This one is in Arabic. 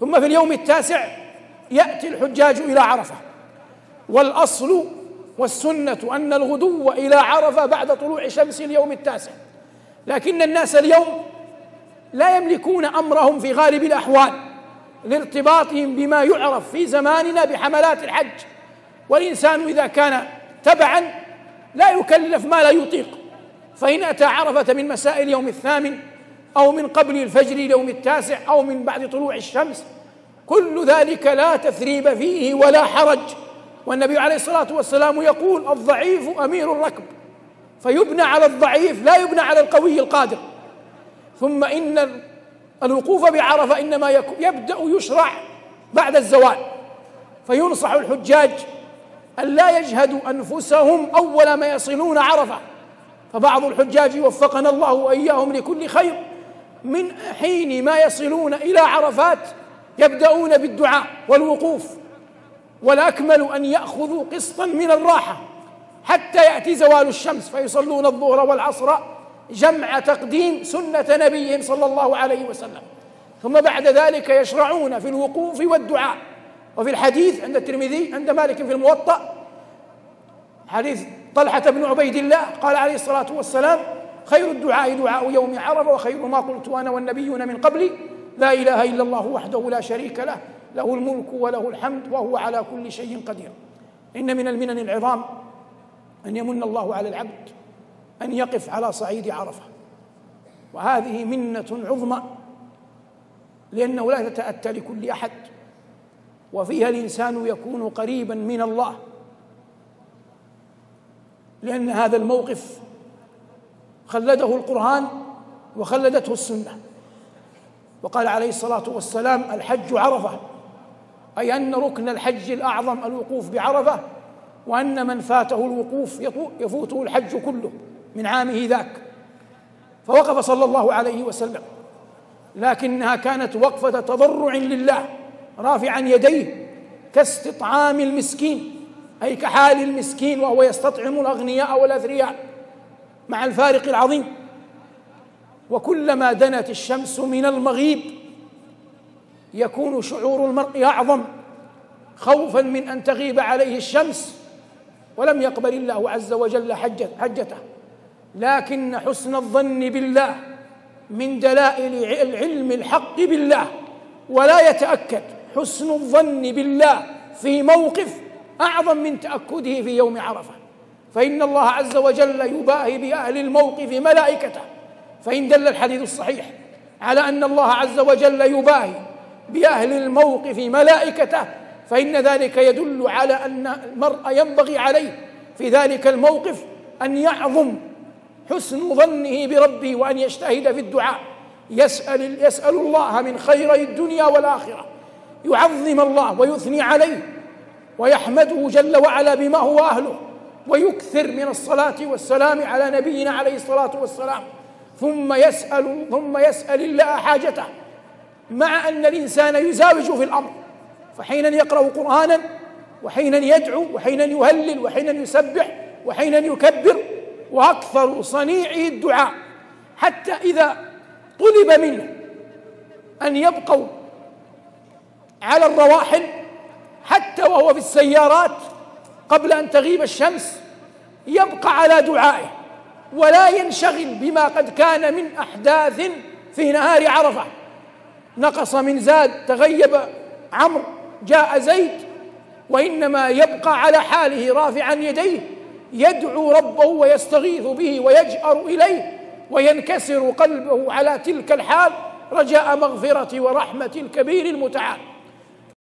ثم في اليوم التاسع يأتي الحجاج إلى عرفة. والأصل والسنة أن الغدو إلى عرفة بعد طلوع شمس اليوم التاسع، لكن الناس اليوم لا يملكون أمرهم في غالب الأحوال لارتباطهم بما يعرف في زماننا بحملات الحج، والإنسان إذا كان تبعا لا يكلف ما لا يطيق، فإن أتى عرفة من مساء اليوم الثامن أو من قبل الفجر اليوم التاسع أو من بعد طلوع الشمس كل ذلك لا تثريب فيه ولا حرج. والنبي عليه الصلاة والسلام يقول: الضعيف أمير الركب، فيبنى على الضعيف لا يبنى على القوي القادر. ثم إن الوقوف بعرفة إنما يبدأ يشرع بعد الزوال، فينصح الحجاج أن لا يجهدوا أنفسهم أول ما يصلون عرفة. فبعض الحجاج وفقنا الله وإياهم لكل خير من حين ما يصلون إلى عرفات يبدأون بالدعاء والوقوف، والأكمل أن يأخذوا قسطا من الراحة حتى يأتي زوال الشمس، فيصلون الظهر والعصر جمع تقديم سنة نبيهم صلى الله عليه وسلم، ثم بعد ذلك يشرعون في الوقوف والدعاء. وفي الحديث عند الترمذي عند مالك في الموطأ حديث طلحة بن عبيد الله قال عليه الصلاة والسلام: خير الدعاء دعاء يوم عرفة، وخير ما قلت أنا والنبيون من قبلي لا إله إلا الله وحده لا شريك له، له الملك وله الحمد وهو على كل شيء قدير. إن من المنن العظام أن يمن الله على العبد أن يقف على صعيد عرفة، وهذه منة عظمى لأنه لا تتأتى لكل أحد، وفيها الإنسان يكون قريبا من الله، لأن هذا الموقف خلده القرآن وخلدته السنة. وقال عليه الصلاة والسلام: الحج عرفة، أي أن ركن الحج الأعظم الوقوف بعرفة، وأن من فاته الوقوف يفوته الحج كله من عامه ذاك. فوقف صلى الله عليه وسلم، لكنها كانت وقفة تضرع لله رافعا يديه كاستطعام المسكين، أي كحال المسكين وهو يستطعم الأغنياء والأثرياء، مع الفارق العظيم. وكلما دنت الشمس من المغيب يكون شعور المرء أعظم خوفا من أن تغيب عليه الشمس ولم يقبل الله عز وجل حجته. لكن حسن الظن بالله من دلائل العلم الحق بالله، ولا يتأكد حسن الظن بالله في موقف أعظم من تأكده في يوم عرفة، فإن الله عز وجل يباهي بأهل الموقف ملائكته. فإن دل الحديث الصحيح على أن الله عز وجل يباهي بأهل الموقف ملائكته، فإن ذلك يدل على أن المرء ينبغي عليه في ذلك الموقف أن يعظم حسن ظنه بربه، وأن يجتهد في الدعاء، يسأل الله من خيري الدنيا والآخرة، يعظم الله ويثني عليه ويحمده جل وعلا بما هو أهله، ويكثر من الصلاة والسلام على نبينا عليه الصلاة والسلام، ثم يسأل الله حاجته، مع أن الإنسان يزاوج في الأمر، فحينا يقرأ قرآنا، وحينا يدعو، وحينا يهلل، وحينا يسبح، وحينا يكبر، وأكثر صنيعه الدعاء، حتى إذا طلب منه أن يبقوا على الرواحل حتى وهو في السيارات قبل أن تغيب الشمس يبقى على دعائه، ولا ينشغل بما قد كان من أحداث في نهار عرفة، نقص من زاد، تغيب عمرو، جاء زيد، وإنما يبقى على حاله رافعا يديه يدعو ربه ويستغيث به ويجأر إليه، وينكسر قلبه على تلك الحال رجاء مغفرة ورحمة الكبير المتعال.